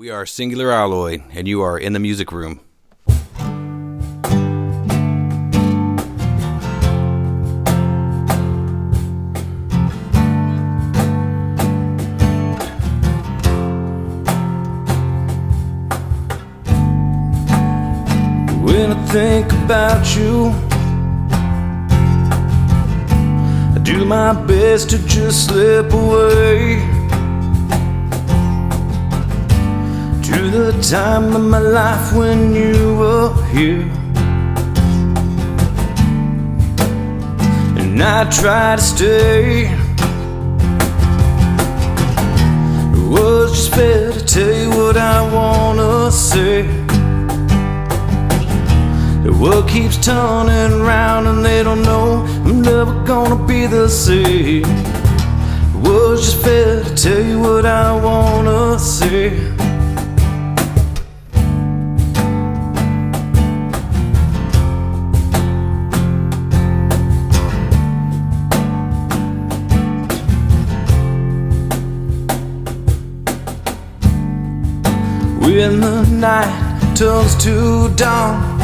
We are Singular Alloy, and you are in the music room. When I think about you, I do my best to just slip away to the time of my life when you were here. And I try to stay. It was just fair to tell you what I wanna say. The world keeps turning round and they don't know I'm never gonna be the same. It was just fair to tell you what I wanna say. When the night turns to dawn,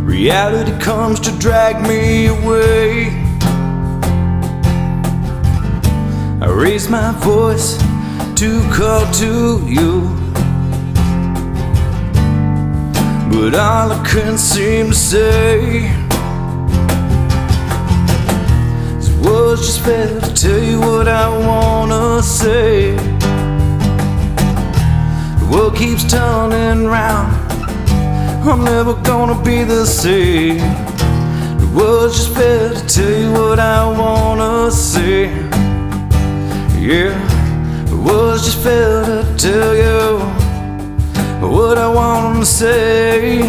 reality comes to drag me away. I raise my voice to call to you, but all I can seem to say is it was just fair to tell you what I wanna say. The world keeps turning round, I'm never gonna be the same. It was just fair to tell you what I wanna say. Yeah, it was just fair to tell you what I wanna say.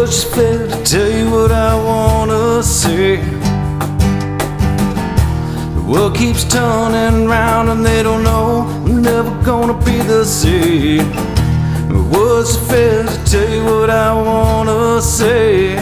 Just fair to tell you what I wanna say. The world keeps turning round and they don't know I'm never gonna be the same. It was fair to tell you what I wanna say.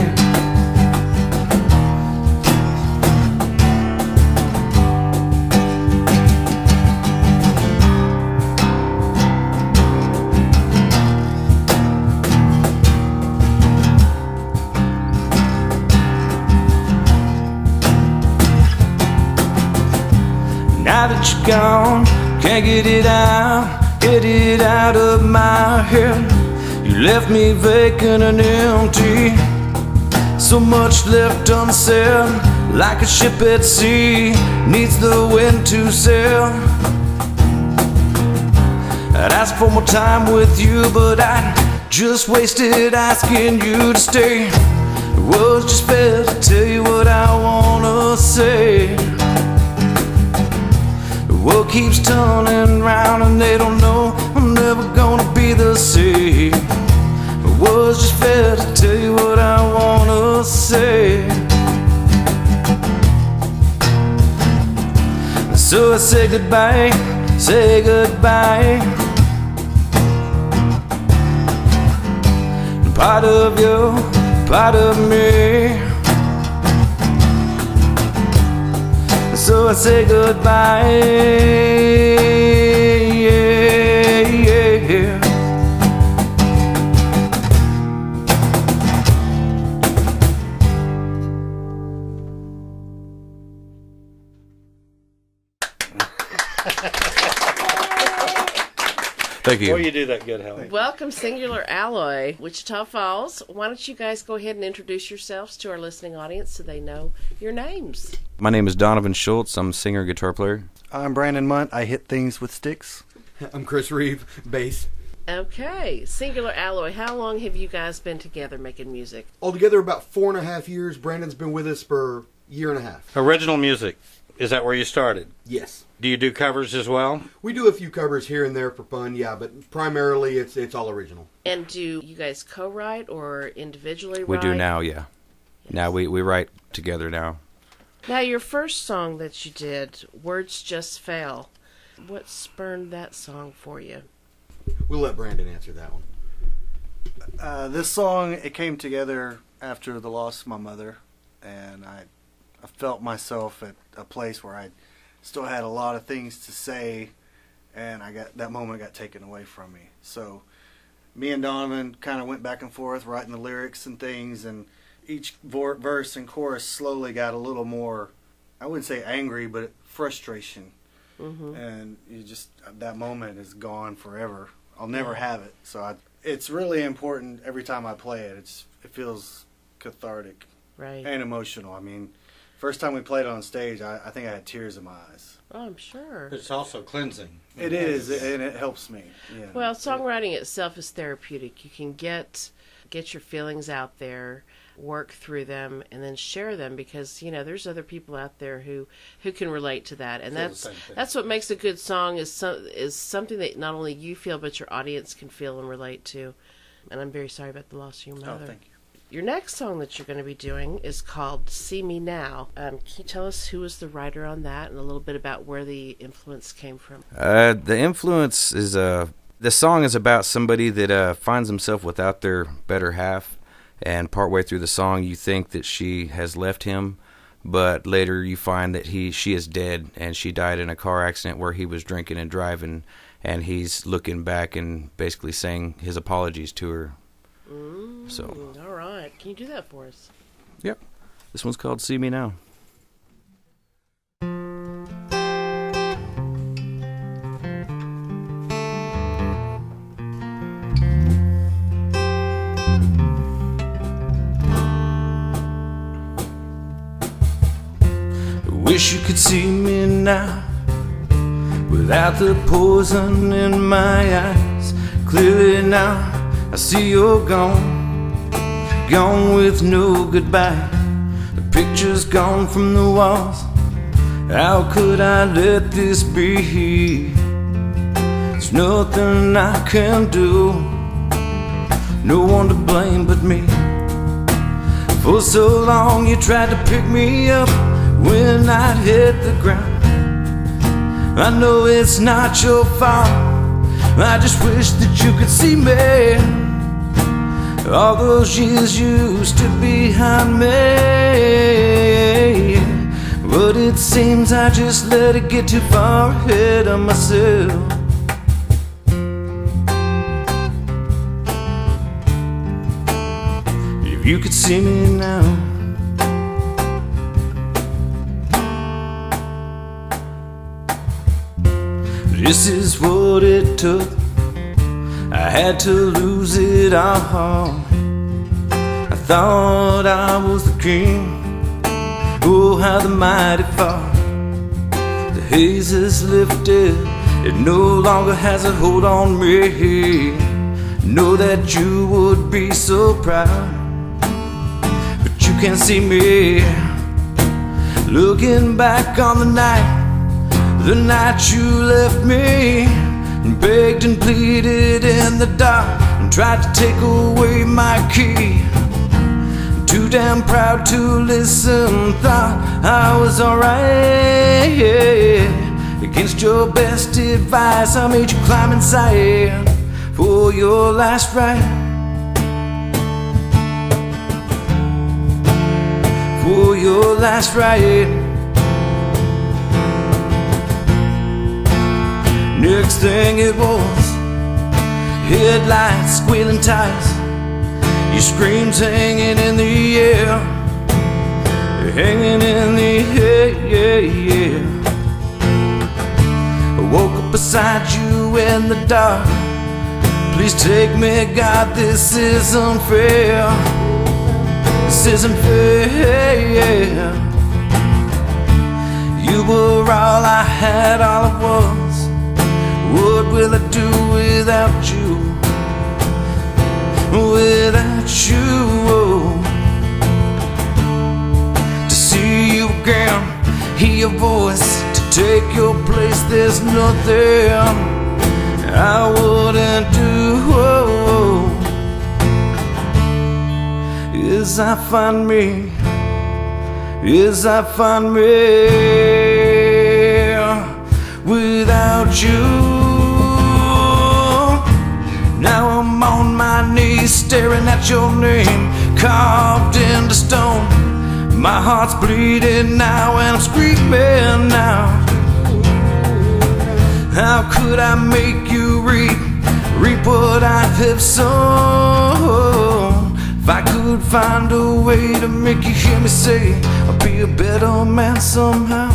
Now that you're gone, can't get it out of my head. You left me vacant and empty, so much left unsaid. Like a ship at sea, needs the wind to sail. I'd ask for more time with you, but I just wasted asking you to stay. It was just fair to tell you what I wanna say. The world keeps turning round and they don't know I'm never gonna be the same. It was just fair to tell you what I wanna say. So I say goodbye, say goodbye. Part of you, part of me. So I say goodbye, yeah, yeah. Thank you. Boy, you do that good, Helen. Welcome, Singular Alloy, Wichita Falls. Why don't you guys go ahead and introduce yourselves to our listening audience so they know your names? My name is Donovan Schultz. I'm a singer, guitar player. I'm Brandon Munt. I hit things with sticks. I'm Chris Reeve, bass. Okay, Singular Alloy, how long have you guys been together making music? Altogether about 4.5 years. Brandon's been with us for a year and a half. Original music. Is that where you started? Yes. Do you do covers as well? We do a few covers here and there for fun, yeah, but primarily it's all original. And do you guys co-write or individually We write? do now, yeah. Now we write together now. Now, your first song that you did, Words Just Fail, what spurned that song for you? We'll let Brandon answer that one. This song, it came together after the loss of my mother, and I felt myself at a place where I still had a lot of things to say, and that moment got taken away from me. So me and Donovan kind of went back and forth writing the lyrics and things, and each verse and chorus slowly got a little more, I wouldn't say angry, but frustration. Mm-hmm. And that moment is gone forever. I'll never have it. So it's really important every time I play it. It feels cathartic Right. and emotional. I mean, first time we played it on stage, I think I had tears in my eyes. Oh, I'm sure. It's also cleansing. It is, and it helps me. Yeah. Well, songwriting itself is therapeutic. You can get your feelings out there, work through them, and then share them, because there's other people out there who can relate to that, and that's what makes a good song is something that not only you feel but your audience can feel and relate to. And I'm very sorry about the loss of your mother. Oh, thank you. Your next song that you're going to be doing is called See Me Now. Can you tell us who was the writer on that and a little bit about where the influence came from? The influence is the song is about somebody that finds himself without their better half, and partway through the song you think that she has left him, but later you find that she is dead, and she died in a car accident where he was drinking and driving, and he's looking back and basically saying his apologies to her. So, all right. Can you do that for us? yep. This one's called See Me Now. Wish you could see me now, without the poison in my eyes. Clearly now I see you're gone, gone with no goodbye. The picture's gone from the walls. How could I let this be? There's nothing I can do, no one to blame but me. For so long you tried to pick me up when I'd hit the ground. I know it's not your fault, I just wish that you could see me. All those years you stood behind me, but it seems I just let it get too far ahead of myself. If you could see me now, this is what it took. I had to lose it all. I thought I was the king. Oh, how the mighty fall. The haze is lifted, it no longer has a hold on me. Know that you would be so proud, but you can't see me. Looking back on the night you left me, and begged and pleaded in the dark, and tried to take away my key. Too damn proud to listen, thought I was alright. Against your best advice, I made you climb inside for your last ride. For your last ride. Next thing it was headlights, squealing tires, your screams hanging in the air, hanging in the air. I woke up beside you in the dark. Please take me, God, this isn't fair. This isn't fair. You were all I had, all I was. What will I do without you? Without you, to see you again, hear a voice to take your place. There's nothing I wouldn't do. As I find me, as I find me without you. Now I'm on my knees staring at your name carved into stone. My heart's bleeding now and I'm screaming now. How could I make you reap what I have sown? If I could find a way to make you hear me say I'll be a better man somehow.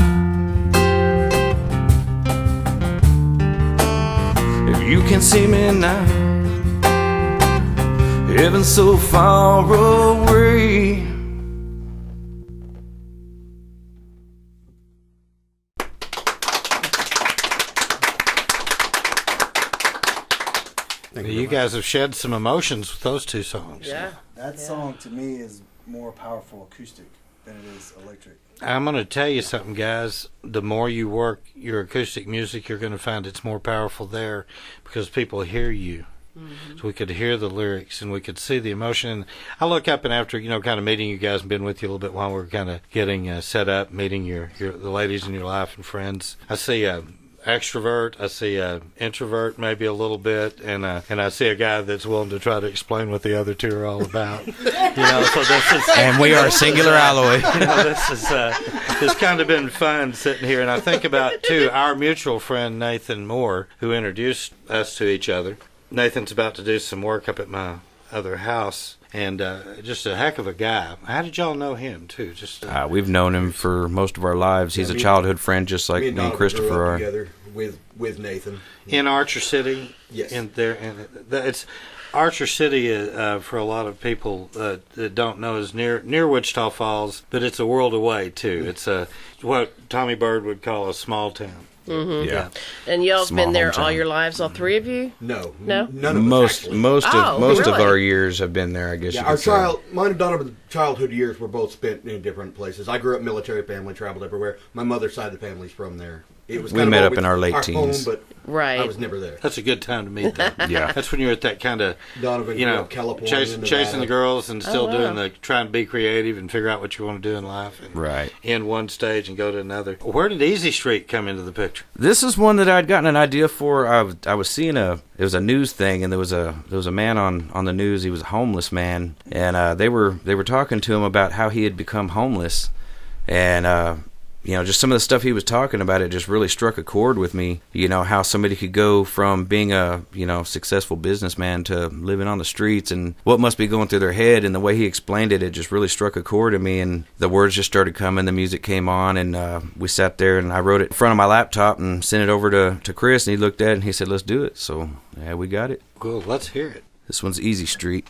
If you can see me now, heaven so far away. You guys have shed some emotions with those two songs. Yeah. That song to me is more powerful acoustic than it is electric. I'm going to tell you something, guys. The more you work your acoustic music, you're going to find it's more powerful there because people hear you. Mm-hmm. So we could hear the lyrics and we could see the emotion. I look up and after, kind of meeting you guys and been with you a little bit while we're kind of getting set up, meeting the ladies in your life and friends. I see extrovert, I see a introvert maybe a little bit, and I see a guy that's willing to try to explain what the other two are all about. So this is, And we are singular alloy. this is it's kind of been fun sitting here, and I think about too our mutual friend Nathan Moore, who introduced us to each other. Nathan's about to do some work up at my other house. And just a heck of a guy. How did y'all know him, too? We've known him for most of our lives. He's a childhood friend, just like me and Christopher are. Together with Nathan. In Archer City? Yes. It's Archer City, for a lot of people that don't know, is near Wichita Falls, but it's a world away, too. It's what Tommy Bird would call a small town. Mm-hmm. Yeah. And y'all have Small been there hometown. all your lives, all three of you? No. No? None of Most us, actually. most of really? our years have been there, I guess. Yeah, you our could say. mine and Donovan's childhood years were both spent in different places. I grew up military family, traveled everywhere. My mother's side of the family's from there. It was We kind of met up always in our late home, teens. but Right. I was never there. That's a good time to meet them. Yeah. That's when you're at that kind of, Donovan grew up California, chasing Nevada. the girls and still wow. doing trying to be creative and figure out what you want to do in life. And Right. end one stage and go to another. Where did Easy Street come into the picture? This is one that I'd gotten an idea for. I was seeing it was a news thing, and there was a man on the news. He was a homeless man, and they were talking to him about how he had become homeless, and just some of the stuff he was talking about, it just really struck a chord with me. How somebody could go from being a successful businessman to living on the streets, and what must be going through their head. And the way he explained it, it just really struck a chord in me. And the words just started coming, the music came on, and we sat there, and I wrote it in front of my laptop and sent it over to Chris, and he looked at it and he said, "Let's do it." So yeah, we got it. Cool. Let's hear it. This one's Easy Street.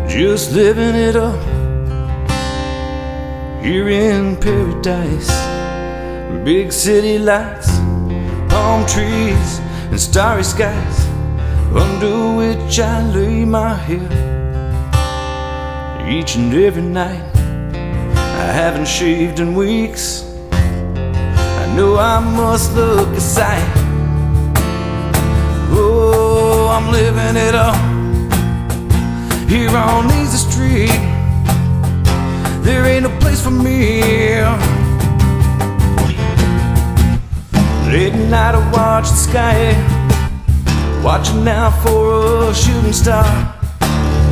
Just living it up here in paradise. Big city lights, palm trees, and starry skies, under which I lay my head each and every night. I haven't shaved in weeks. I know I must look a sight. Oh, I'm living it up here on Easy Street. There ain't no place for me. Late at night I watch the sky, watching out for a shooting star,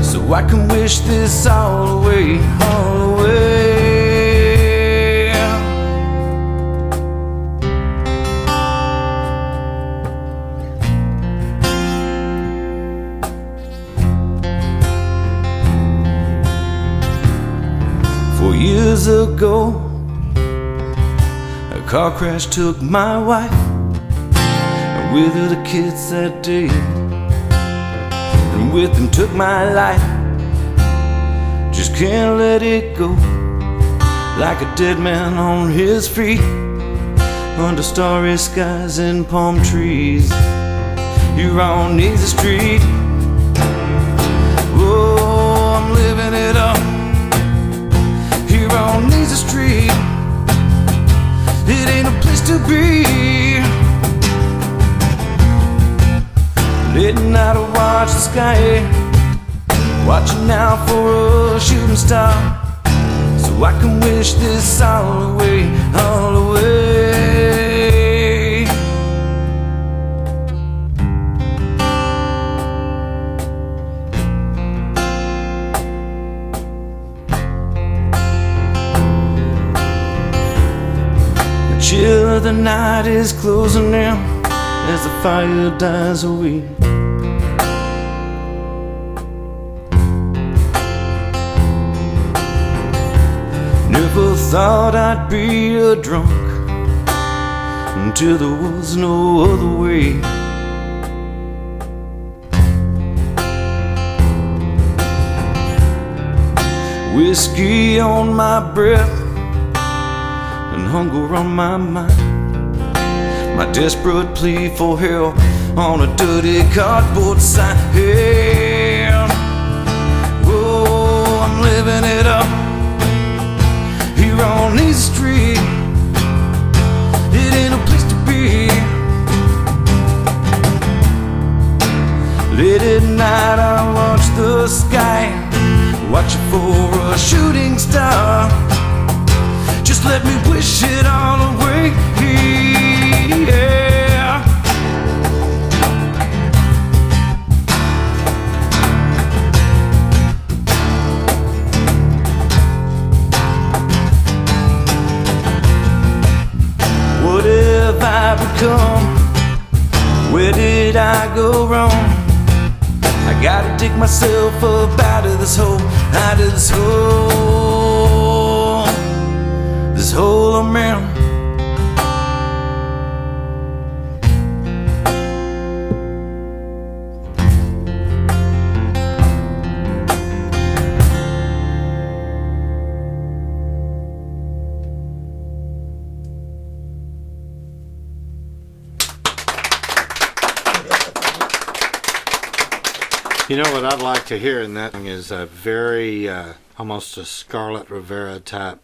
so I can wish this all away, all away. Years ago, a car crash took my wife, and with her the kids that day, and with them took my life. Just can't let it go, like a dead man on his feet. under starry skies and palm trees. You're on Easy Street. Oh, I'm living it up here on Easy Street. It ain't a place to be. Late night I watch the sky, watching out for a shooting star, so I can wish this all away, all away. The chill of the night is closing in as the fire dies away. Never thought I'd be a drunk until there was no other way. Whiskey on my breath and hunger on my mind. My desperate plea for help on a dirty cardboard sign. Hey, whoa, I'm living it up here on Easy Street. It ain't a place to be. Late at night I watch the sky, watching for a shooting star. Just let me wish it all away. Yeah. What have I become? Where did I go wrong? I gotta dig myself up out of this hole, out of this hole, this hole I'm in. You know what I'd like to hear in that is a very, almost a Scarlett Rivera type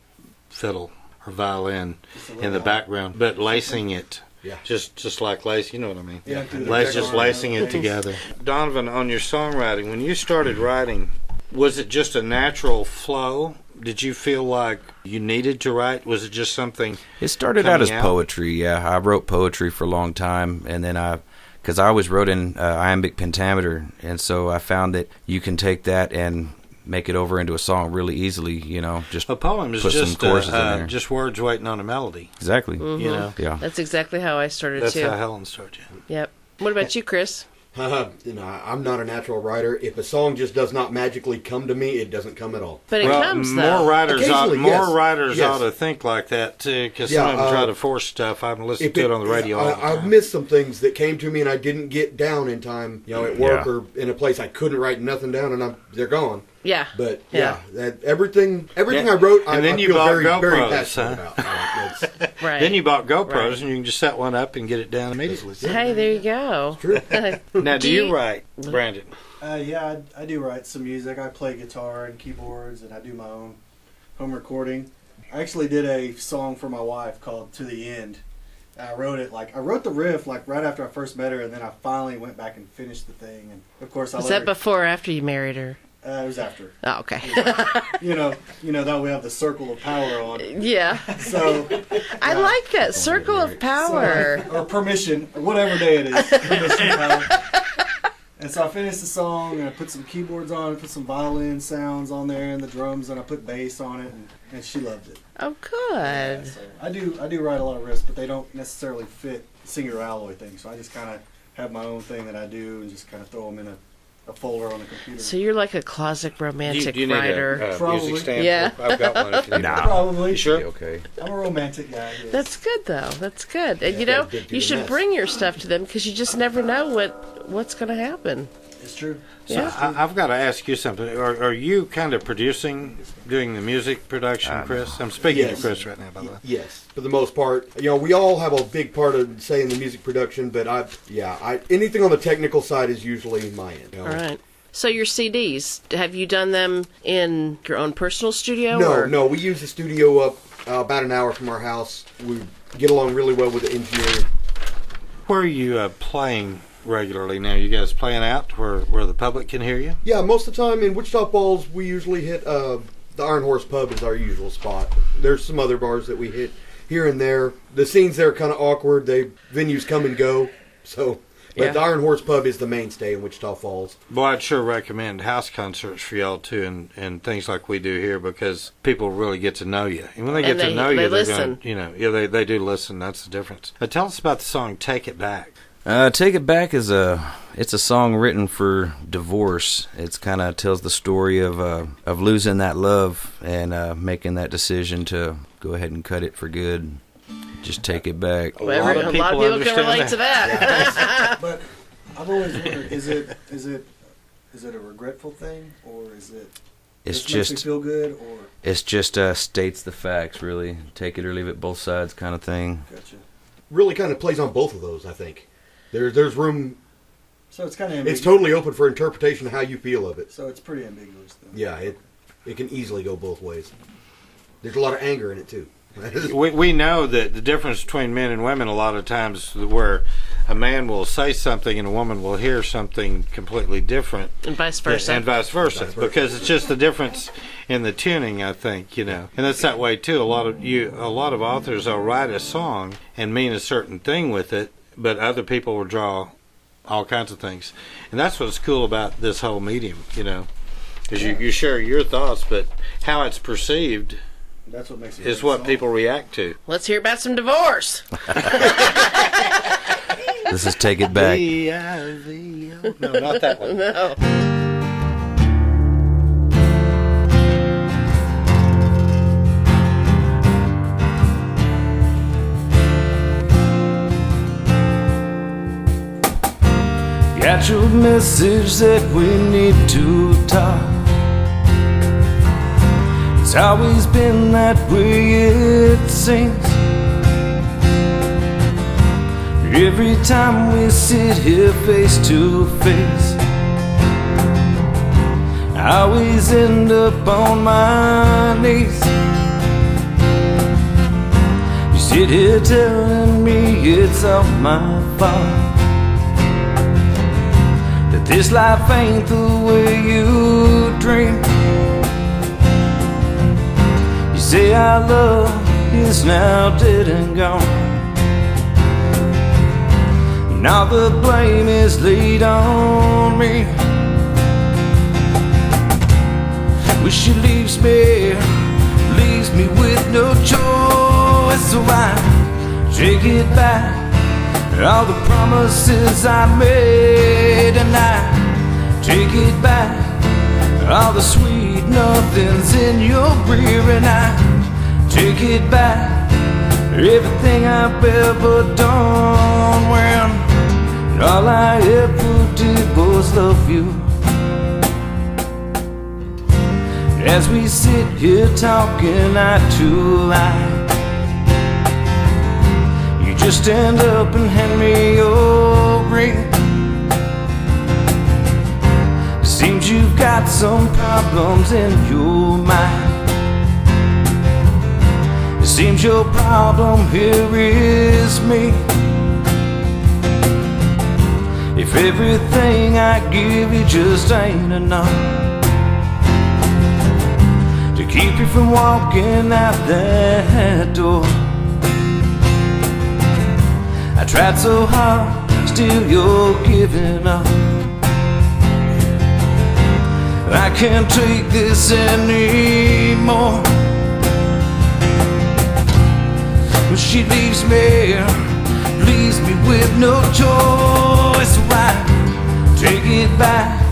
fiddle or violin in the background, but lacing it. Yeah. Just like lace, you know what I mean? Yeah. Just lacing it together. Donovan, on your songwriting, when you started writing, was it just a natural flow? Did you feel like you needed to write? Was it just something? It started out as poetry, yeah. I wrote poetry for a long time, and then because I always wrote in iambic pentameter, and so I found that you can take that and make it over into a song really easily, you know, just a poem is put just some choruses in there. Just words waiting on a melody. Exactly. Mm-hmm. You know, Yeah. That's exactly how I started that's too. how Helen started. Yep. What about you, Chris? You know, I'm not a natural writer. If a song just does not magically come to me, it doesn't come at all. But it comes though. More writers Occasionally, ought yes. to think like that too, because Yeah, some of them try to force stuff. I've listened If to it on the radio all the I've time. missed some things that came to me and I didn't get down in time, you know, at work or in a place I couldn't write nothing down, and they're gone. Yeah. But Yeah. everything Yeah. I wrote, And then I you feel bought very, very GoPros, passionate huh? about. It's Right. Then you bought GoPros, Right. and you can just set one up and get it down immediately. Hey, there you go. true. Now, do you write, Brandon? Yeah, I do write some music. I play guitar and keyboards, and I do my own home recording. I actually did a song for my wife called "To the End." I wrote the riff right after I first met her, and then I finally went back and finished the thing. And of course, Was that before or after you married her? It was after. Oh, okay. You know that we have the circle of power on. Yeah. So I like that circle of power. or permission, or whatever day it is. Permission power. And so I finished the song, and I put some keyboards on it, put some violin sounds on there, and the drums, and I put bass on it, and she loved it. Oh, good. So I do write a lot of riffs, but they don't necessarily fit the Singer Alloy thing. So I just kind of have my own thing that I do, and just kind of throw them in a folder on the computer. So you're like a closet romantic Do you writer. need a Probably. music stand? Yeah. I've got one if you need Nah. one. Probably. You sure? Okay. I'm a romantic guy. Yes. That's good, though. That's good. And, you know, good to you the should mess. bring your stuff to them because you just never know what's going to happen. It's true. So I've got to ask you something. Are you kind of doing the music production, Chris? I'm speaking to Chris right now, by the way. Yes, for the most part. We all have a big part of, say, in the music production, but anything on the technical side is usually my end. All right. So your CDs, have you done them in your own personal studio? No, we use the studio up about an hour from our house. We get along really well with the engineer. Where are you playing regularly now? You guys playing out where the public can hear you? Yeah, most of the time in Wichita Falls, we usually hit the Iron Horse Pub is our usual spot. There's some other bars that we hit here and there. The scenes there are kind of awkward. Venues come and go, so... But the Iron Horse Pub is the mainstay in Wichita Falls. Well, I'd sure recommend house concerts for y'all too, and things like we do here, because people really get to know you. And when they get to know you, they're going to, they do listen. That's the difference. Tell us about the song "Take It Back." "Take It Back" is a song written for divorce. It's kind of tells the story of losing that love and making that decision to go ahead and cut it for good. Just take it back. Well, a lot of people can relate to that. But I've always wondered: is it a regretful thing, or is it? It's just makes me feel good, or it's just states the facts. Really, take it or leave it, both sides, kind of thing. Gotcha. Really, kind of plays on both of those. I think there's room. So it's kind of it's totally open for interpretation of how you feel of it. So it's pretty ambiguous, though. Yeah, it can easily go both ways. There's a lot of anger in it too. We know that the difference between men and women a lot of times, where a man will say something and a woman will hear something completely different, and vice versa. Because it's just the difference in the tuning, I think, and that's that way too. A lot of authors will write a song and mean a certain thing with it, but other people will draw all kinds of things, and that's what's cool about this whole medium, is you share your thoughts, but how it's perceived. That's what makes it is what people react to. Let's hear about some divorce. This is "Take It Back." No, not that one. No. Got your message that we need to talk. It's always been that way, it seems. Every time we sit here face to face, I always end up on my knees. You sit here telling me it's all my fault, that this life ain't the way you dream. You say our love is now dead and gone, and all the blame is laid on me. Well, she leaves me with no choice, so I take it back. All the promises I made, and I take it back. All the sweet nothings in your rear, and I take it back. Everything I've ever done when all I ever did was love you. As we sit here talking eye to eye, you just stand up and hand me your ring. Seems you've got some problems in your mind. It seems your problem here is me. If everything I give you just ain't enough to keep you from walking out that door. I tried so hard, still you're giving up. I can't take this anymore. When she leaves me with no choice, so I take it back.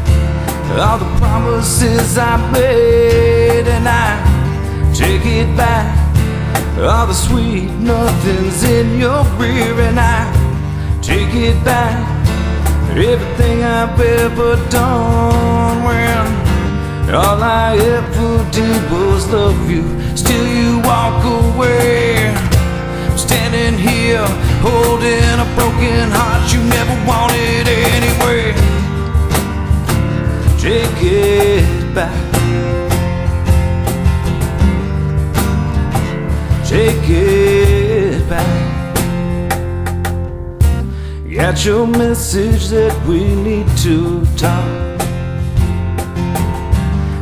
All the promises I made, and I take it back. All the sweet nothings in your rear, and I take it back. everything I've ever done, when all I ever did was love you. Still you walk away. I'm standing here holding a broken heart you never wanted anyway. Take it back. Take it back. Got your message that we need to talk.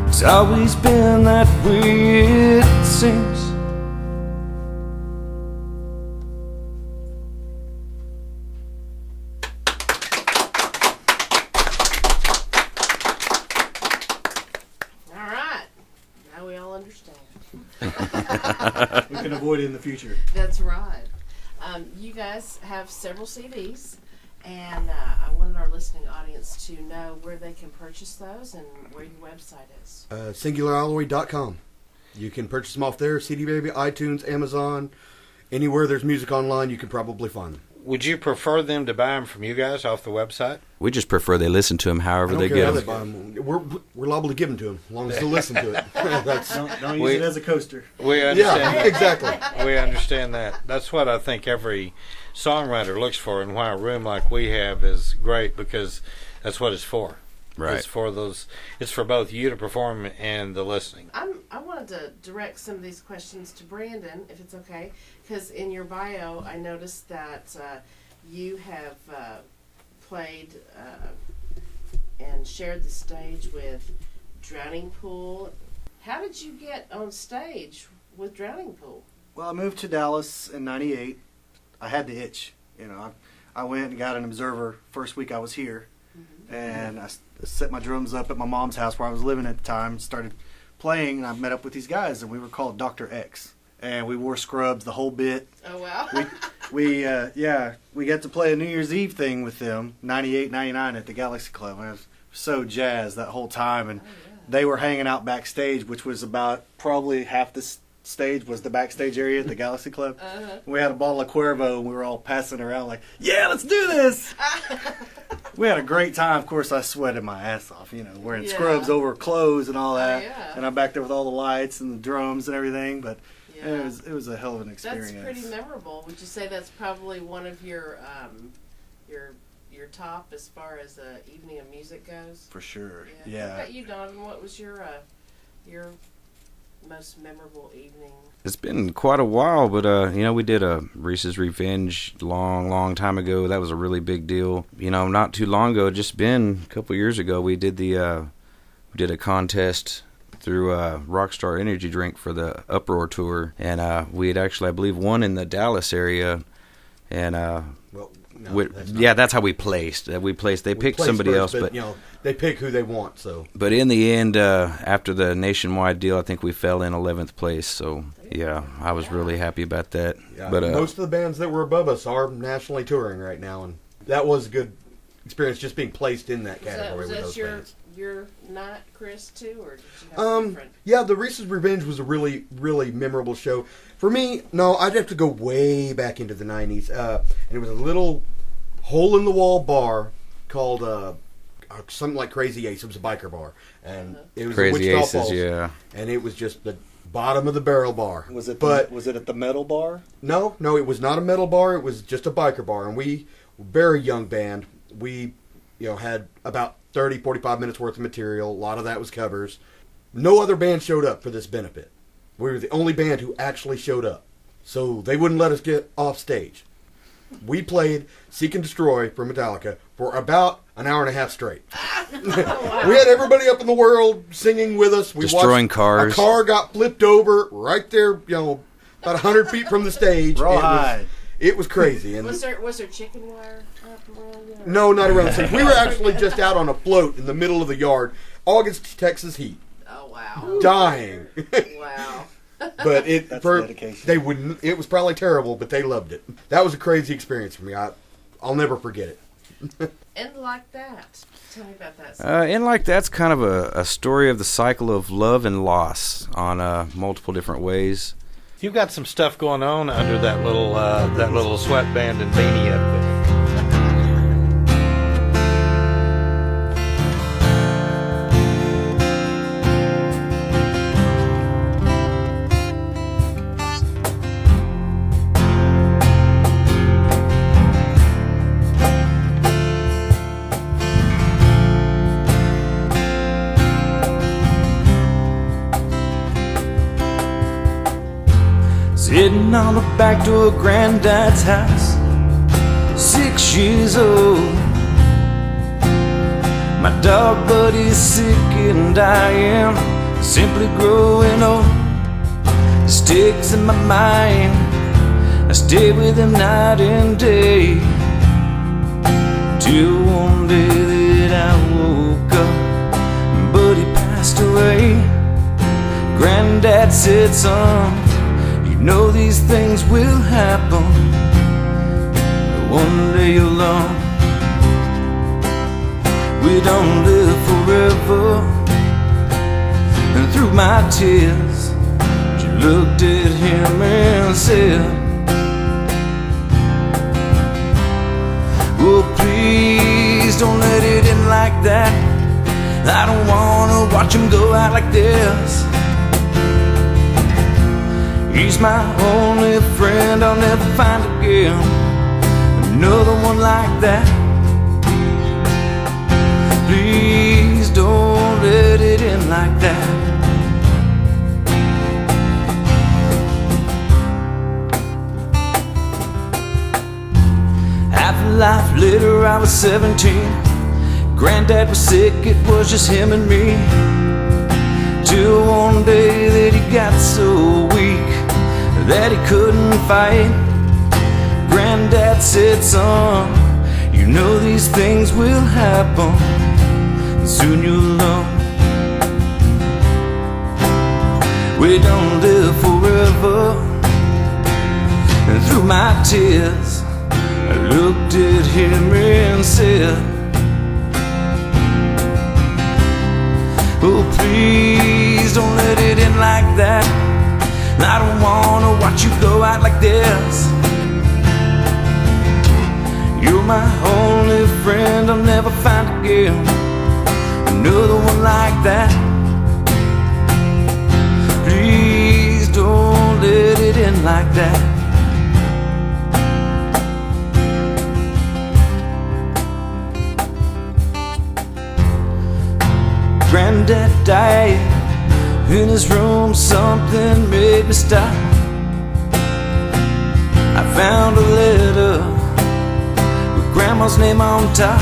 It's always been that way, it seems. All right. Now we all understand. We can avoid it in the future. That's right. You guys have several CDs, and I wanted our listening audience to know where they can purchase those and where your website is. SingularAlloy.com. You can purchase them off there. CD Baby, iTunes, Amazon, anywhere there's music online, you can probably find them. Would you prefer them to buy them from you guys off the website? We just prefer they listen to them however I they don't care get how they them. buy them. We're liable to give them to them, as long as they listen to it. That's, Don't use it as a coaster. We understand. yeah, exactly. We understand that. That's what I think every songwriter looks for, and why a room like we have is great, because that's what it's for. Right. It's for those. It's for both you to perform and the listening. I wanted to direct some of these questions to Brandon, if it's okay, because in your bio, I noticed that you have played and shared the stage with Drowning Pool. How did you get on stage with Drowning Pool? Well, I moved to Dallas in '98. I had the itch. You know, I went and got an observer first week I was here, and I set my drums up at my mom's house where I was living at the time, started playing, and I met up with these guys, and we were called Dr. X. And we wore scrubs the whole bit. Oh, wow. We got to play a New Year's Eve thing with them, 98, 99 at the Galaxy Club. I was so jazzed that whole time. And they were hanging out backstage, which was about probably half the stage was the backstage area at the Galaxy Club. We had a bottle of Cuervo, and we were all passing around like, yeah, let's do this. We had a great time. Of course, I sweated my ass off, you know, wearing scrubs over clothes and all that. And I'm back there with all the lights and the drums and everything, but it was a hell of an experience. That's pretty memorable. Would you say that's probably one of your top as far as an evening of music goes? For sure. What Yeah. about you, Donovan? What was your most memorable evening? It's been quite a while, but we did a Reese's Revenge long time ago. That was a really big deal. You know, not too long ago, just been a couple years ago, we did a contest through Rockstar Energy Drink for the Uproar tour, and we had actually, I believe, won in the Dallas area, and that's how we placed. They picked somebody first, else, but you know, they pick who they want. So, but in the end, after the nationwide deal, I think we fell in 11th place. So yeah, I was really happy about that. yeah, But most of the bands that were above us are nationally touring right now, and that was a good experience just being placed in that category with those bands. Your night, Chris, too, or did you have different? Yeah, the Reese's Revenge was a really, really memorable show. For me, no, I'd have to go way back into the 90s. And it was a little hole-in-the-wall bar called something like Crazy Ace. It was a biker bar. And it was Crazy in Wichita Aces, Falls. yeah. And it was just the bottom of the barrel bar. Was it at the metal bar? No, it was not a metal bar. It was just a biker bar. And we were a very young band. We, had about 30, 45 minutes worth of material. A lot of that was covers. No other band showed up for this benefit. We were the only band who actually showed up. So they wouldn't let us get off stage. We played Seek and Destroy for Metallica for about an hour and a half straight. We had everybody up in the world singing with us. We Destroying watched cars. A car got flipped over right there, about 100 feet from the stage. Rawhide. It was crazy. And Was there chicken wire up around there? no, not around the stage. We were actually just out on a float in the middle of the yard. August, Texas heat. Oh, wow. Dying. Wow. But That's dedication. they wouldn't. It was probably terrible, but they loved it. That was a crazy experience for me. I'll never forget it. And Like That. Tell me about that. And Like That's kind of a story of the cycle of love and loss on multiple different ways. You've got some stuff going on under that little sweatband and beanie up there. Sitting on the back door of Granddad's house, 6 years old. My dog buddy's sick and I am simply growing old. It sticks in my mind, I stay with him night and day, till one day that I woke up and Buddy passed away. Granddad said, son, you know these things will happen, one day you'll learn. We don't live forever. And through my tears, she looked at him and said, oh, please don't let it end like that. I don't wanna watch him go out like this. He's my only friend I'll never find again, another one like that. Please don't let it end like that. Half a life later I was 17. Granddad was sick, it was just him and me. Till one day that he got so weak that he couldn't fight. Granddad said, son, you know these things will happen, and soon you'll know. We don't live forever. And through my tears, I looked at him and said, oh, please don't let it end like that. I don't wanna watch you go out like this. You're my only friend I'll never find again, another one like that. Please don't let it end like that. Granddad died in his room, something made me stop. I found a letter with Grandma's name on top.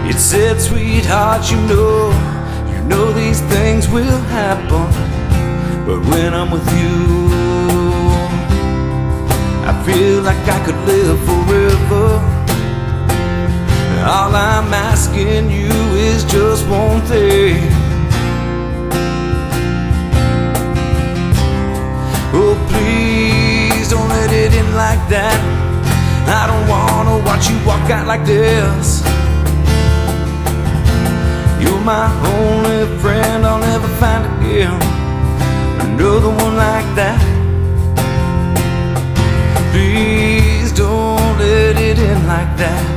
It said, sweetheart, you know these things will happen, but when I'm with you, I feel like I could live forever. All I'm asking you is just one thing. Oh, please don't let it end like that. I don't wanna watch you walk out like this. You're my only friend I'll never find again, another one like that. Please don't let it end like that.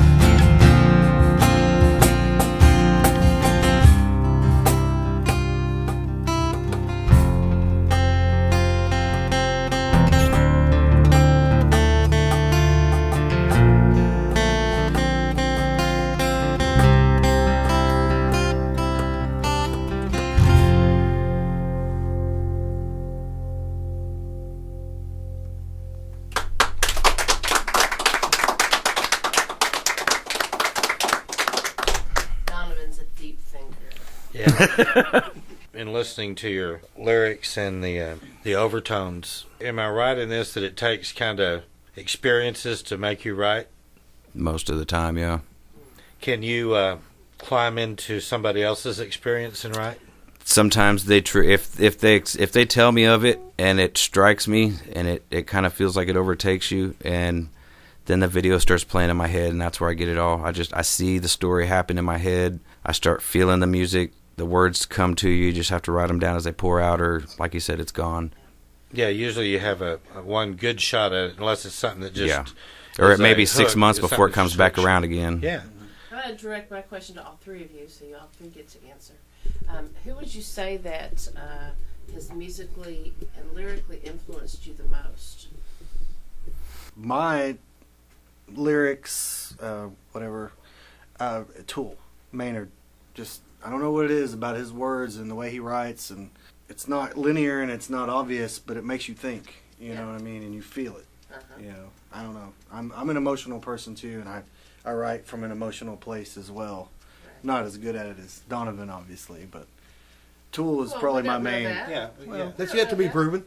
Yeah. In listening to your lyrics and the overtones, am I right in this that it takes kind of experiences to make you write? Most of the time, yeah. Can you climb into somebody else's experience and write? Sometimes if they tell me of it and it strikes me and it kind of feels like it overtakes you, and then the video starts playing in my head, and that's where I get it all. I see the story happen in my head. I start feeling the music. The words come to you. You just have to write them down as they pour out, or like you said, it's gone. Yeah, usually you have a one good shot at it, unless it's something that just... Yeah. Or it may be 6 months before it comes back around again. Yeah. I'm going to direct my question to all three of you, so you all three get to answer. Who would you say that has musically and lyrically influenced you the most? My lyrics, Tool, Maynard. Just, I don't know what it is about his words and the way he writes, and it's not linear and it's not obvious, but it makes you think. You Yeah. know what I mean, and you feel it. Uh-huh. You know, I don't know. I'm an emotional person too, and I write from an emotional place as well. Right. Not as good at it as Donovan, obviously, but Tool is Well, probably we my don't know main. that. Yeah, yeah. That's yet to be proven.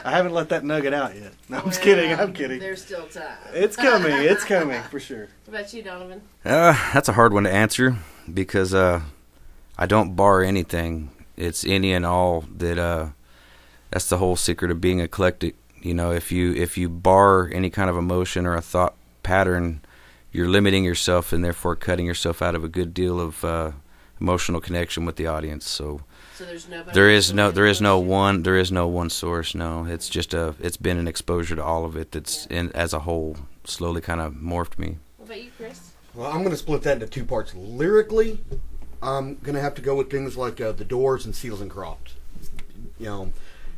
I haven't let that nugget out yet. No, I'm just Well, kidding. I'm kidding. There's still time. It's coming. It's coming for sure. What about you, Donovan? That's a hard one to answer because I don't bar anything. It's any and all that. That's the whole secret of being eclectic. You know, if you bar any kind of emotion or a thought pattern, you're limiting yourself and therefore cutting yourself out of a good deal of emotional connection with the audience. So there's nobody. there is no one source. No, it's just it's been an exposure to all of it that's as a whole slowly kind of morphed me. What about you, Chris? Well, I'm going to split that into two parts. Lyrically, I'm going to have to go with things like The Doors and Seals and Crofts. You know,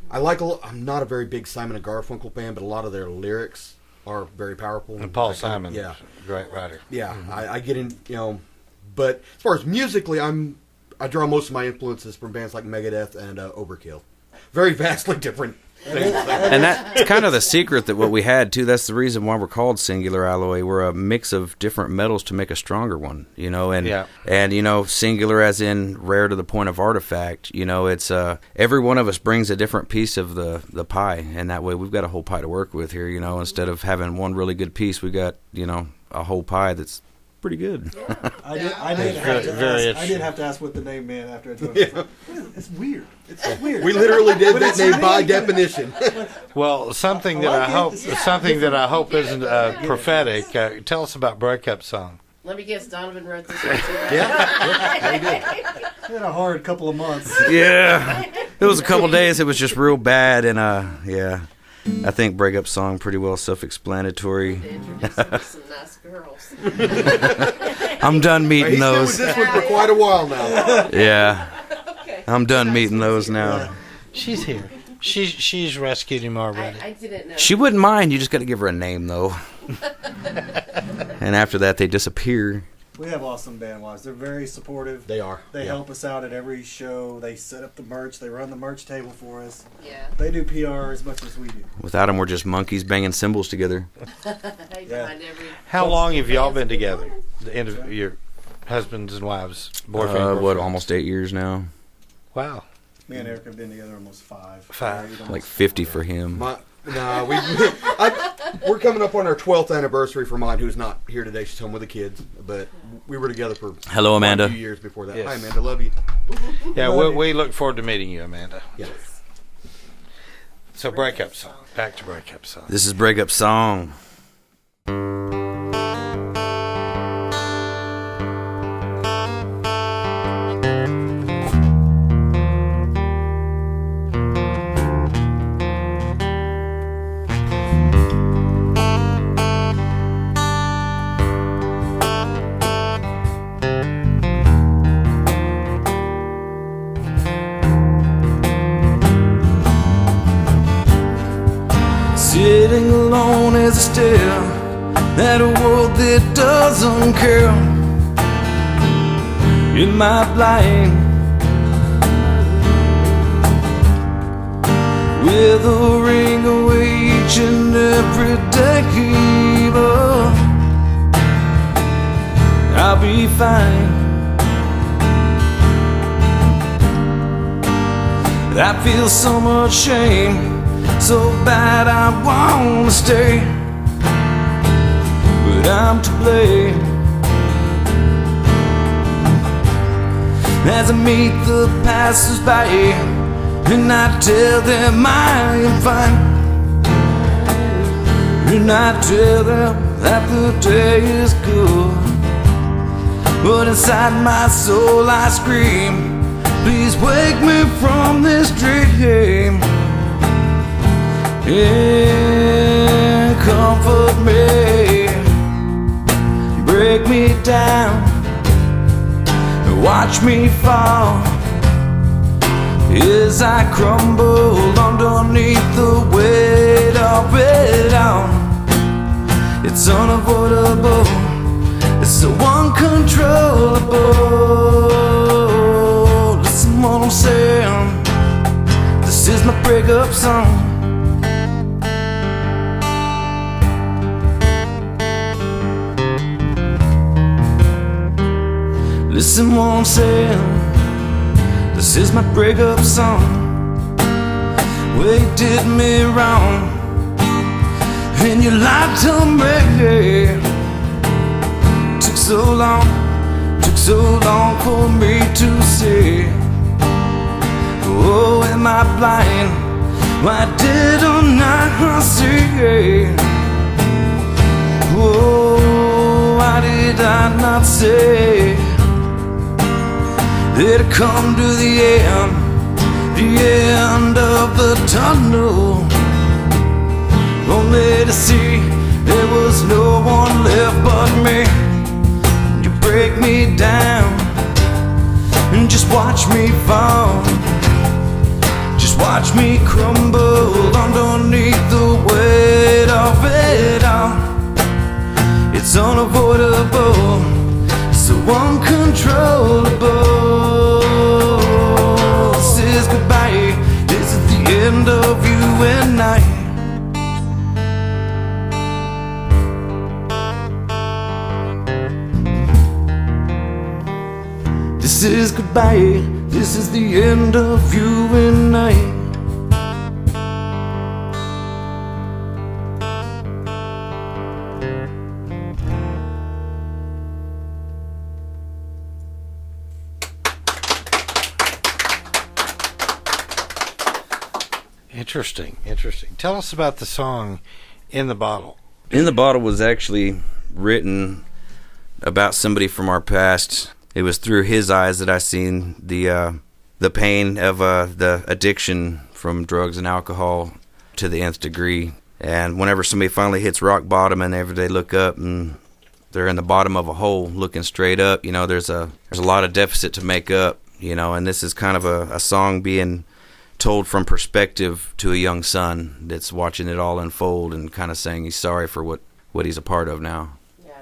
I'm not a very big Simon and Garfunkel fan, but a lot of their lyrics are very powerful. And Paul Simon, yeah, great writer. yeah. I get in, you know, but as far as musically, I draw most of my influences from bands like Megadeth and Overkill. Very vastly different things. And that's kind of the secret that what we had too. That's the reason why we're called Singular Alloy. We're a mix of different metals to make a stronger one, you know. And Yeah. and you know, singular as in rare to the point of artifact. You know, it's every one of us brings a different piece of the pie, and that way we've got a whole pie to work with here. You know, instead of having one really good piece, we got a whole pie that's pretty good. I did have to ask what the name meant after I told him. It's weird. It's weird. We literally did that name by definition. Well, something that I hope isn't prophetic. Tell us about Breakup Song. Let me guess, Donovan wrote this one too. It's been a hard couple of months. Yeah, it was a couple days. It was just real bad, and yeah. I think Breakup Song pretty well self-explanatory. To introduce him to some nice girls. I'm done meeting He's been those. with this one for quite a while now. Yeah, Okay. I'm done meeting those now. She's here. She's rescued him already. I didn't know. She wouldn't mind. You just got to give her a name, though. And after that, they disappear. We have awesome bandwise. They're very supportive. They are. They help us out at every show. They set up the merch. They run the merch table for us. Yeah. They do PR as much as we do. Without them, we're just monkeys banging cymbals together. They Yeah. find every. How long have y'all been together? The end of your husbands and wives, boyfriend, girlfriend? Almost 8 years now? Wow. Me and Eric have been together almost 5. 5. Married Like almost 50 4. for him. We're coming up on our 12th anniversary for mine, who's not here today. She's home with the kids. But we were together for Hello, Amanda. a few years before that. Yes. Hi, Amanda. Love you. Yeah, we look forward to meeting you, Amanda. Yeah. So Breakup Song. Back to Breakup Song. This is Breakup Song. Sitting alone as I stare at a world that doesn't care. Am I blind? Withering away each and every day, but I'll be fine. I feel so much shame, so bad I wanna stay, but I'm to blame. As I meet the passers-by and I tell them I am fine, and I tell them that the day is good, but inside my soul I scream, please wake me from this dream and comfort me, break me down, watch me fall as I crumble underneath the weight of it all. It's unavoidable, it's so uncontrollable. Listen what I'm saying, is my breakup song. Listen what I'm saying, this is my breakup song. Well, you did me wrong, and you lied to me. Took so long for me to see. Oh, am I blind? Why didn't I see? Oh, why did I not say that I come to the end of the tunnel, only to see there was no one left but me. You break me down and just watch me fall, just watch me crumble underneath the weight of it all. It's unavoidable, so uncontrollable. This is goodbye, this is the end of you and I. This is goodbye, this is the end of you and I. Interesting. Tell us about the song In the Bottle. In the Bottle was actually written about somebody from our past. It was through his eyes that I seen the pain of the addiction from drugs and alcohol to the nth degree. And whenever somebody finally hits rock bottom and they look up and they're in the bottom of a hole looking straight up, you know, there's a lot of deficit to make up, you know, and this is kind of a song being told from perspective to a young son that's watching it all unfold and kind of saying he's sorry for what he's a part of now. Yeah.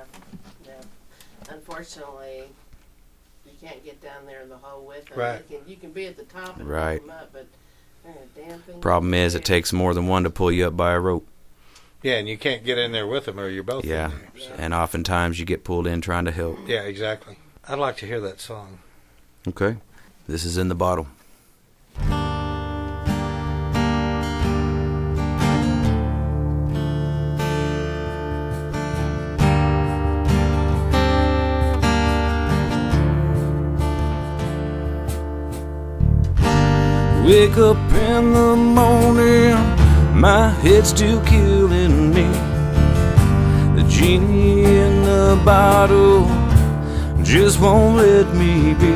Unfortunately, you can't get down there in the hole with them. Right. You can be at the top and Right. pull them up, but there ain't a damn thing. Problem is, it takes more than one to pull you up by a rope. Yeah, and you can't get in there with them or you're both Yeah, in there. So. and oftentimes you get pulled in trying to help. Yeah, exactly. I'd like to hear that song. Okay, this is In the Bottle. Wake up in the morning, my head's still killing me. The genie in the bottle just won't let me be.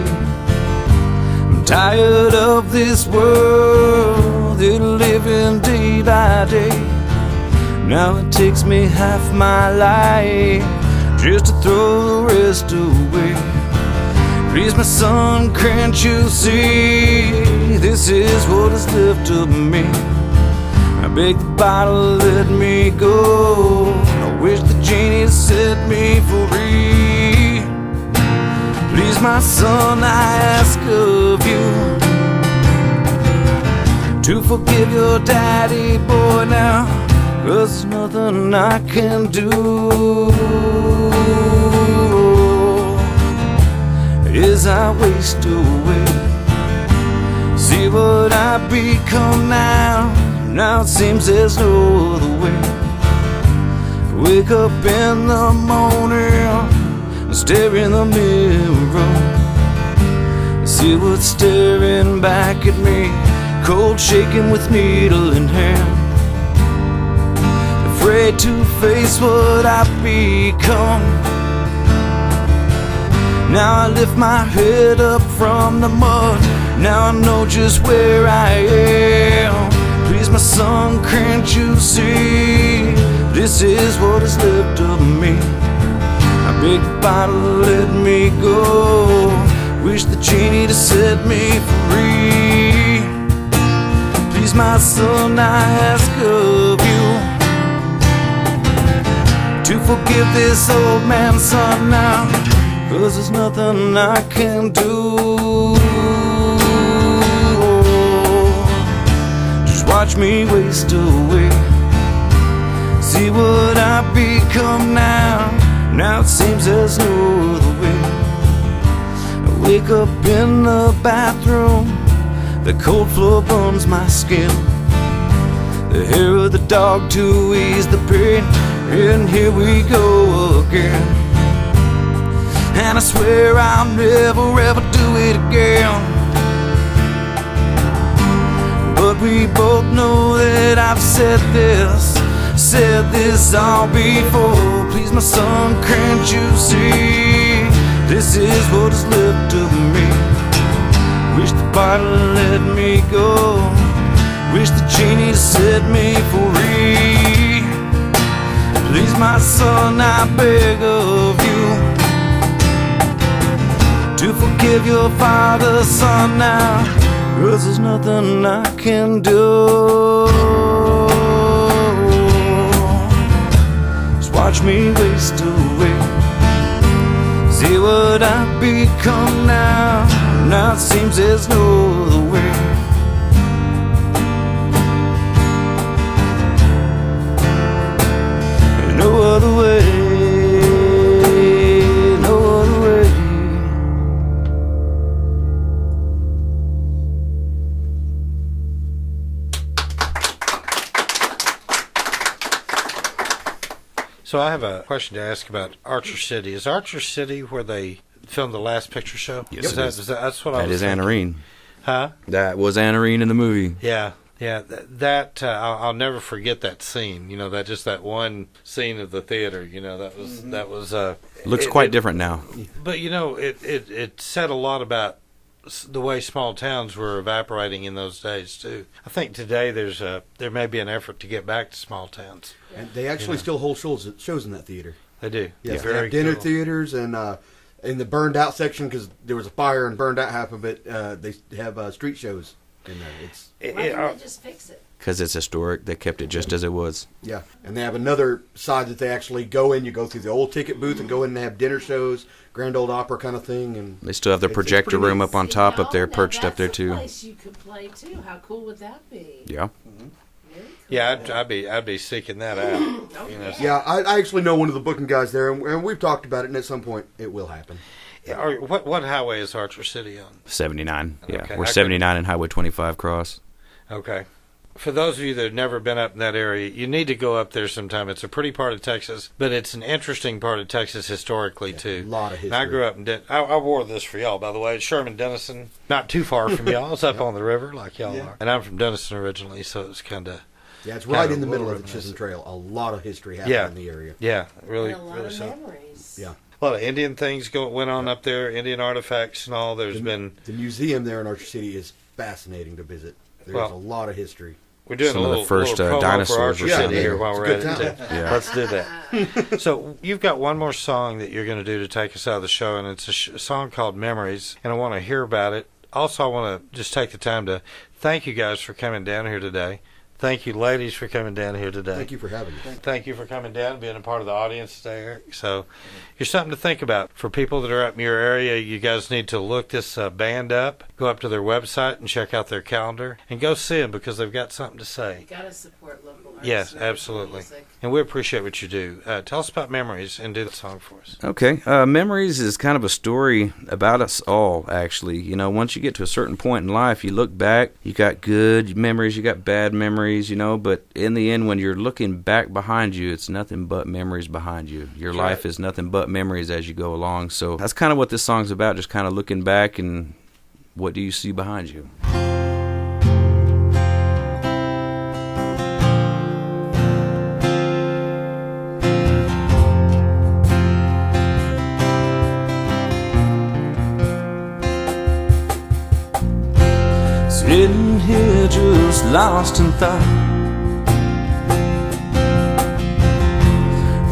I'm tired of this world that I live in day by day. Now it takes me half my life just to throw the rest away. Please, my son, can't you see this is what is left of me? I beg the bottle, let me go. I wish the genie set me free. Please, my son, I ask of you to forgive your daddy, boy, now, 'cause there's nothing I can do. As I waste away, see what I become now. Now it seems there's no other way. Wake up in the morning and stare in the mirror, see what's staring back at me, cold shaking with needle in hand. Afraid to face what I've become. Now I lift my head up from the mud. Now I know just where I am. Please, my son, can't you see this is what is left of me? I beg the bottle, let me go. Wish the genie to set me free. Please, my son, I ask of you to forgive this old man's son now, 'cause there's nothing I can do. Just watch me waste away. See what I've become now. Now it seems there's no other way. I wake up in the bathroom. The cold floor burns my skin. The hair of the dog to ease the pain. And here we go again. And I swear I'll never ever do it again. But we both know that I've said this all before. Please, my son, can't you see? This is what is left of me. Wish the bottle let me go. Wish the genie set me free. Please, my son, I beg of you to forgive your father, son, now. 'Cause there's nothing I can do. Just watch me waste away. See what I've become now. Now it seems there's no other way. No other way. No other way. So I have a question to ask about Archer City. Is Archer City where they filmed the Last Picture Show? Yes, Is it that, is. that's what I That was is thinking. Anarene. Huh? That was Anarene in the movie. Yeah. I'll never forget that scene. You know, that one scene of the theater. You know, that was Looks quite different now. But you know, it said a lot about the way small towns were evaporating in those days too. I think today there may be an effort to get back to small towns. And they actually still hold shows in that theater. They do. Yes, they Very have dinner cool. theaters, and in the burned out section, because there was a fire and burned out half of it, they have street shows in there. It's Why didn't they just fix it? Because it's historic. They kept it just as it was. Yeah, and they have another side that they actually go in. You go through the old ticket booth and go in and have dinner shows, Grand Old Opera kind of thing. And They still have the It's projector pretty room neat. up on top up there, Now perched up there that's a too. place you could play too. How cool would that be? Yeah. Very cool. Yeah, I'd be seeking that out. You know, yeah, I actually know one of the booking guys there, and we've talked about it, and at some point it will happen. Or what highway is Archer City on? 79. Yeah. Okay, We're I 79 and Highway 25 cross. Okay. For those of you that have never been up in that area, you need to go up there sometime. It's a pretty part of Texas, but it's an interesting part of Texas historically, too. A lot of history. And I grew up in I wore this for y'all, by the way. It's Sherman Denison. Not too far from y'all. It's up on the river like y'all Yeah. are. And I'm from Denison originally, so it's kind of... Yeah, it's right Kinda in the middle of the reminiscent. Chisholm Trail. A lot of history happened Yeah. in the area. Yeah, really, And a lot really of so. memories. Yeah. A lot of Indian things went on up there, Indian artifacts and all. There's been... The museum there in Archer City is fascinating to visit. There's Well, a lot of history. We're doing Some a of the little, first, little promo dinosaurs for Archer were City found here there. while we're It's a at good it. time. Yeah. Let's do that. So you've got one more song that you're going to do to take us out of the show, and it's a song called Memories, and I want to hear about it. Also, I want to just take the time to thank you guys for coming down here today. Thank you, ladies, for coming down here today. Thank you for having me. Thank you for coming down and being a part of the audience today, Eric. So here's something to think about. For people that are up in your area, you guys need to look this band up, go up to their website and check out their calendar, and go see them because they've got something to say. You gotta support local artists. Yes, and local absolutely. music. And we appreciate what you do. Tell us about Memories and do the song for us. Okay. Memories is kind of a story about us all, actually. You know, once you get to a certain point in life, you look back, you got good memories, you got bad memories, you know, but in the end, when you're looking back behind you, it's nothing but memories behind you. Your That's life right. is nothing but memories as you go along. So that's kind of what this song's about, just kind of looking back and what do you see behind you. Sitting here just lost in thought,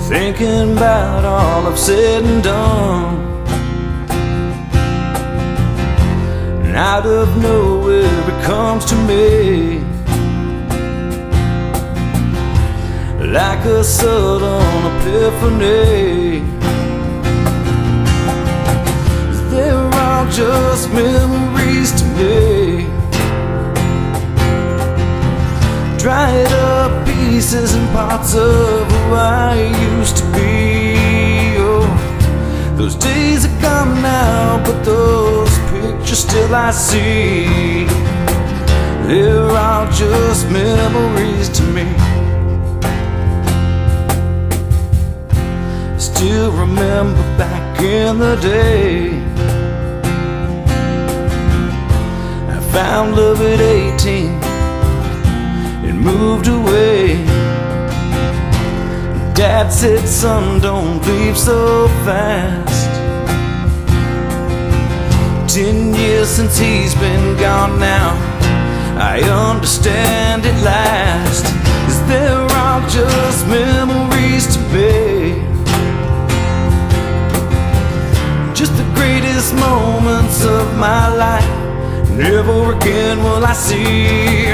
thinking about all I've said and done. And out of nowhere it comes to me, like a sudden epiphany. They're all just memories to me. dried up pieces and parts of who I used to be. Oh, those days are gone now, but those pictures still I see. They're all just memories to me. Still remember back in the day, I found love at 18 and moved away. Dad said, son, don't leave so fast. 10 years since he's been gone now, I understand at last, 'cause they're all just memories to me. Just the greatest moments of my life, never again will I see.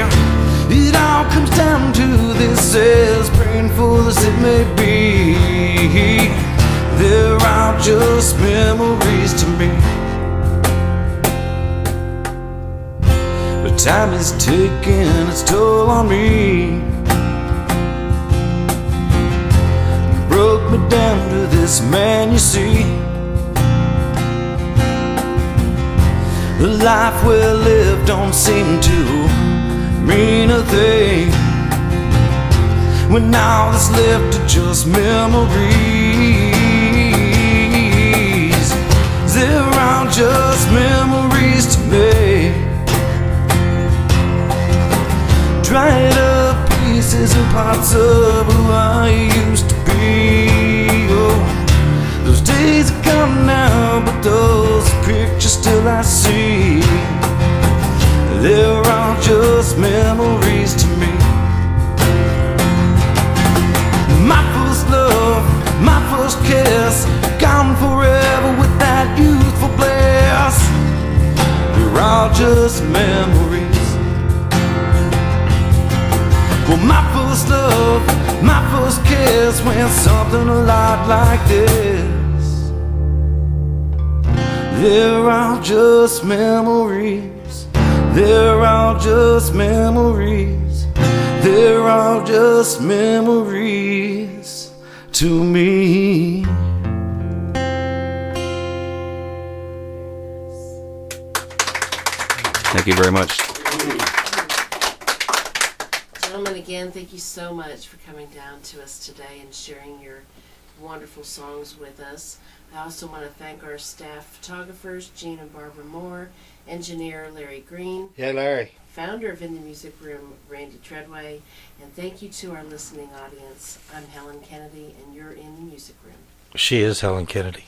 It all comes down to this, as painful as it may be. They're all just memories to me. But time is taking its toll on me. Broke me down to this man, you see. The life we live don't seem to mean a thing, when all that's left are just memories. They're all just memories to me. Dried up pieces and parts of who I used to be. Oh, those days are gone now, but those pictures still I see. They're all just memories to me. My first love, my first kiss, gone forever with that youthful bliss. They're all just memories. Well, my first love, my first kiss went something a lot like this. They're all just memories. They're all just memories. They're all just memories to me. Thank you very much. Gentlemen, again, thank you so much for coming down to us today and sharing your wonderful songs with us. I also want to thank our staff photographers, Gene and Barbara Moore, engineer Larry Green, Yeah, Larry. founder of In the Music Room, Randy Treadway, and thank you to our listening audience. I'm Helen Kennedy, and you're in the Music Room. She is Helen Kennedy.